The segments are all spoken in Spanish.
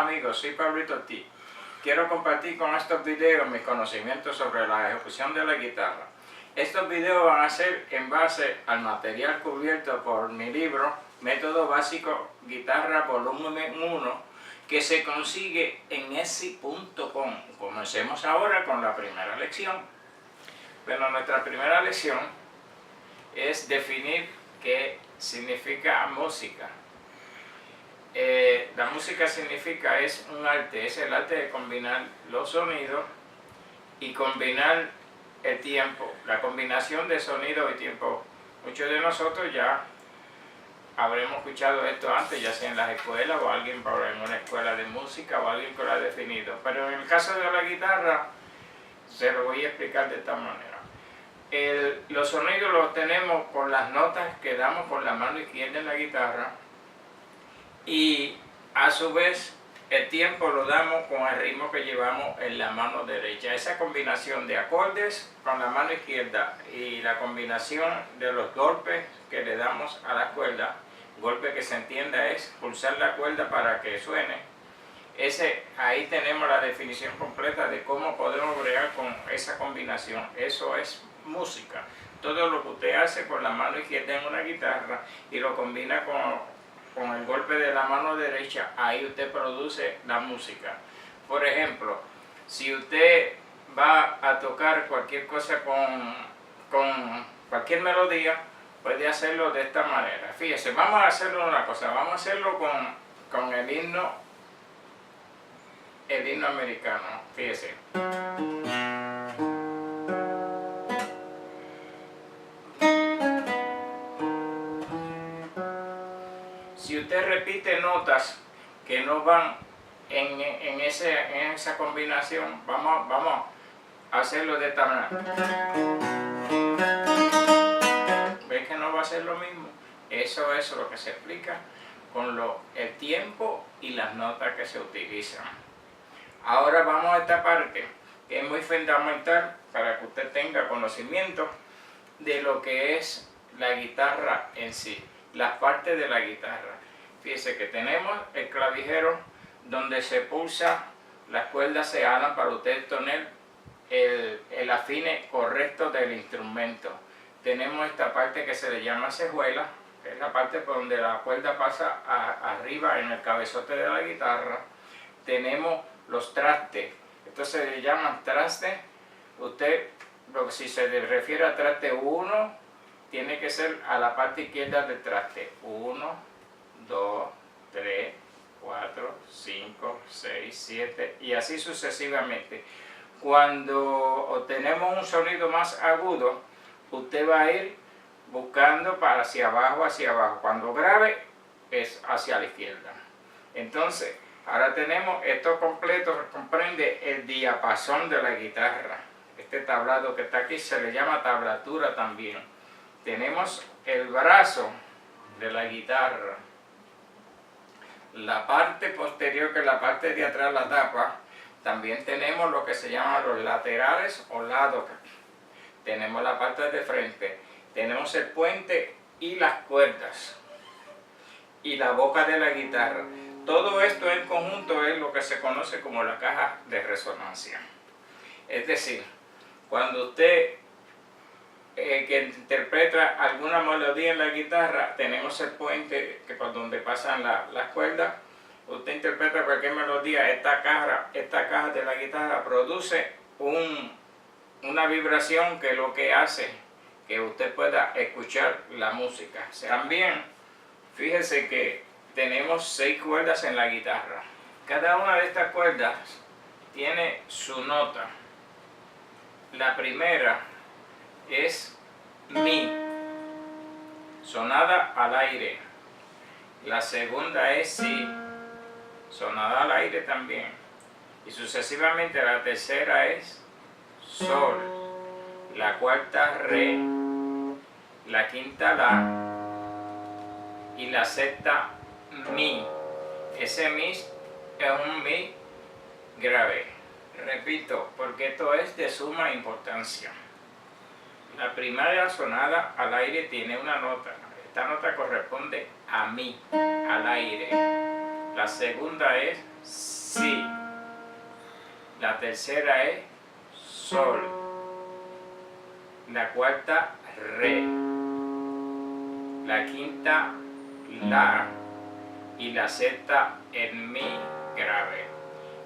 amigos, soy Pablito T. Quiero compartir con estos videos mis conocimientos sobre la ejecución de la guitarra. Estos videos van a ser en base al material cubierto por mi libro Método Básico Guitarra Volumen 1, que se consigue en esi.com. Comencemos ahora con la primera lección. Bueno, nuestra primera lección es definir qué significa música. La música es un arte, es el arte de combinar los sonidos y combinar el tiempo, la combinación de sonido y tiempo. Muchos de nosotros ya habremos escuchado esto antes, ya sea en las escuelas o alguien en una escuela de música o alguien que lo ha definido, pero en el caso de la guitarra se lo voy a explicar de esta manera. Los sonidos los tenemos con las notas que damos con la mano izquierda en la guitarra, y a su vez el tiempo lo damos con el ritmo que llevamos en la mano derecha. Esa combinación de acordes con la mano izquierda y la combinación de los golpes que le damos a la cuerda, golpe que se entienda es pulsar la cuerda para que suene. Ahí tenemos la definición completa de cómo podemos bregar con esa combinación. Eso es música. Todo lo que usted hace con la mano izquierda en una guitarra y lo combina con el golpe de la mano derecha, ahí usted produce la música. Por ejemplo, si usted va a tocar cualquier cosa con cualquier melodía, puede hacerlo de esta manera. Fíjese, vamos a hacerlo una cosa, vamos a hacerlo con el himno americano. Fíjese. Si usted repite notas que no van en esa combinación, vamos a hacerlo de esta manera. ¿Ven que no va a ser lo mismo? Eso es lo que se explica con el tiempo y las notas que se utilizan. Ahora vamos a esta parte que es muy fundamental para que usted tenga conocimiento de lo que es la guitarra en sí, las partes de la guitarra. Fíjese que tenemos el clavijero donde se pulsa, las cuerdas se alan para usted tener el afine correcto del instrumento. Tenemos esta parte que se le llama cejuela, que es la parte por donde la cuerda pasa arriba en el cabezote de la guitarra. Tenemos los trastes, estos se le llaman trastes. Usted, si se refiere a traste 1, tiene que ser a la parte izquierda del traste. 1, 2, 3, 4, 5, 6, 7 y así sucesivamente. Cuando obtenemos un sonido más agudo, usted va a ir buscando para hacia abajo. Cuando grave es hacia la izquierda. Entonces, ahora tenemos esto completo, comprende el diapasón de la guitarra. Este tablado que está aquí se le llama tablatura también. Tenemos el brazo de la guitarra, la parte posterior, que es la parte de atrás, la tapa. También tenemos lo que se llaman los laterales o lados. Tenemos la parte de frente, tenemos el puente y las cuerdas y la boca de la guitarra. Todo esto en conjunto es lo que se conoce como la caja de resonancia. Es decir, cuando usted que interpreta alguna melodía en la guitarra, tenemos el puente que por donde pasan las cuerdas. Usted interpreta cualquier melodía, esta caja de la guitarra produce una vibración que lo que hace que usted pueda escuchar la música. También fíjese que tenemos 6 cuerdas en la guitarra. Cada una de estas cuerdas tiene su nota. La primera es mi, sonada al aire. La segunda es si, sonada al aire también. Y sucesivamente la tercera es sol, la cuarta re, la quinta la y la sexta mi. Ese mi es un mi grave. Repito, porque esto es de suma importancia. La primera sonada al aire tiene una nota. Esta nota corresponde a mi, al aire. La segunda es si. La tercera es sol. La cuarta, re. La quinta, la. Y la sexta, el mi grave.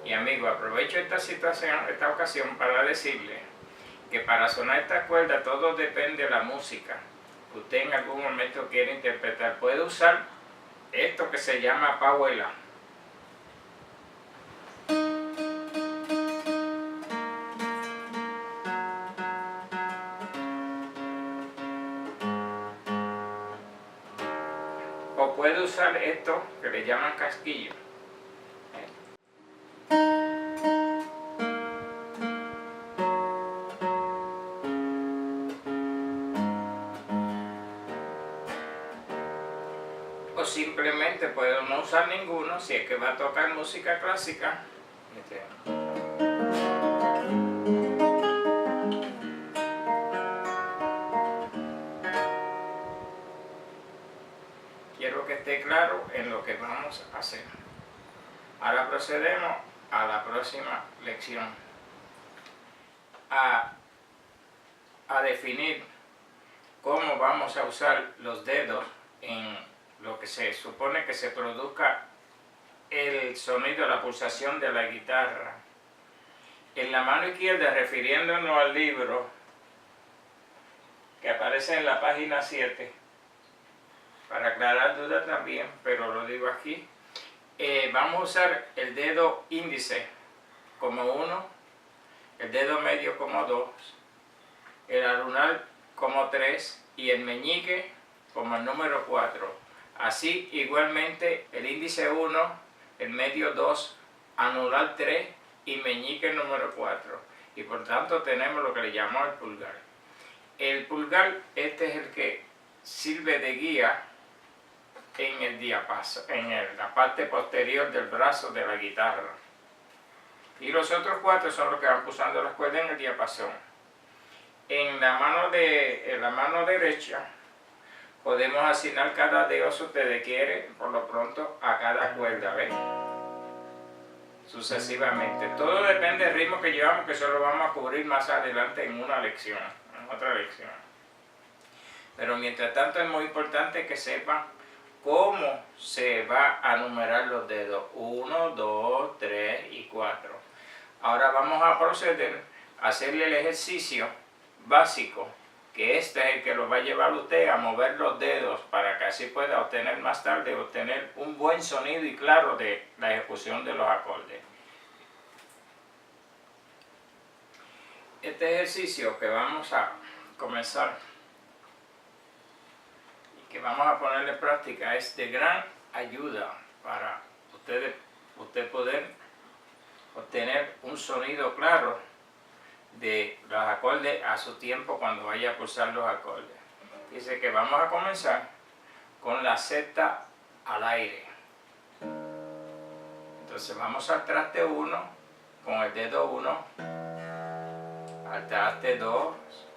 Y amigo, aprovecho esta situación, esta ocasión para decirle que para sonar esta cuerda todo depende de la música que usted en algún momento quiere interpretar. Puede usar esto que se llama pauela. O puede usar esto que le llaman casquillo. O simplemente puede no usar ninguno si es que va a tocar música clásica. Quiero que esté claro en lo que vamos a hacer. Ahora procedemos a la próxima lección. A definir cómo vamos a usar los dedos en lo que se supone que se produzca el sonido, la pulsación de la guitarra. En la mano izquierda, refiriéndonos al libro que aparece en la página 7, para aclarar dudas también, pero lo digo aquí, vamos a usar el dedo índice como 1, el dedo medio como 2, el anular como 3 y el meñique como el número 4. Así igualmente el índice 1, el medio 2, anular 3 y meñique número 4. Y por tanto tenemos lo que le llamamos el pulgar. El pulgar, este es el que sirve de guía en el diapasón, la parte posterior del brazo de la guitarra. Y los otros 4 son los que van pulsando las cuerdas en el diapasón. En la mano derecha podemos asignar cada dedo si usted quiere, por lo pronto, a cada cuerda, ¿ves? Sucesivamente. Todo depende del ritmo que llevamos, que eso lo vamos a cubrir más adelante en una lección, en otra lección. Pero mientras tanto es muy importante que sepan cómo se va a numerar los dedos. 1, 2, 3 y 4. Ahora vamos a proceder a hacerle el ejercicio básico, que este es el que lo va a llevar usted a mover los dedos para que así pueda obtener más tarde un buen sonido y claro de la ejecución de los acordes. Este ejercicio que vamos a comenzar y que vamos a poner en práctica es de gran ayuda para usted poder obtener un sonido claro de los acordes a su tiempo cuando vaya a pulsar los acordes. Dice que vamos a comenzar con la sexta al aire. Entonces vamos al traste 1 con el dedo 1, al traste 2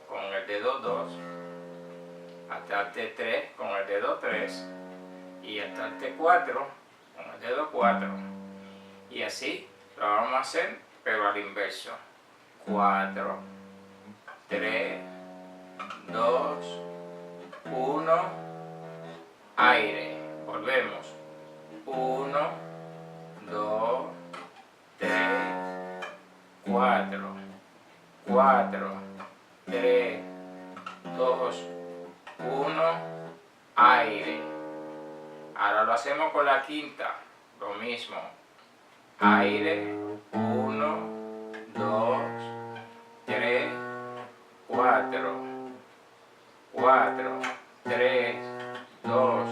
con el dedo 2, al traste 3 con el dedo 3 y al traste 4 con el dedo 4. Y así lo vamos a hacer, pero al inverso. 4, 3, 2, 1, aire. Volvemos. 1, 2, 3, 4, 4, 3, 2, 1, aire. Ahora lo hacemos con la quinta, lo mismo. Aire, 1, 2, 3, 4, 4, 3, 2,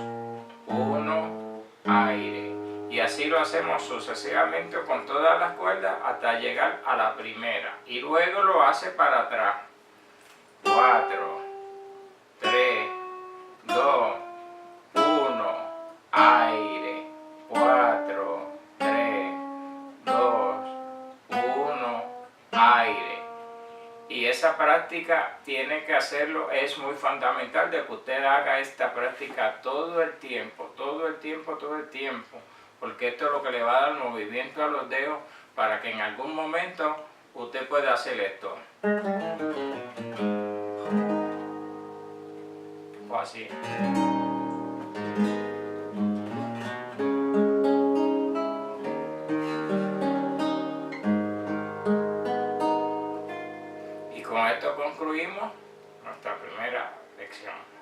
1, aire. Y así lo hacemos sucesivamente con todas las cuerdas hasta llegar a la primera. Y luego lo hace para atrás. 4, 3, 2, 1, aire. 4, 3, 2, 1, aire. Y esa práctica tiene que hacerlo, es muy fundamental de que usted haga esta práctica todo el tiempo, todo el tiempo, todo el tiempo. porque esto es lo que le va a dar movimiento a los dedos para que en algún momento usted pueda hacer esto. O así. Y con esto concluimos nuestra primera lección.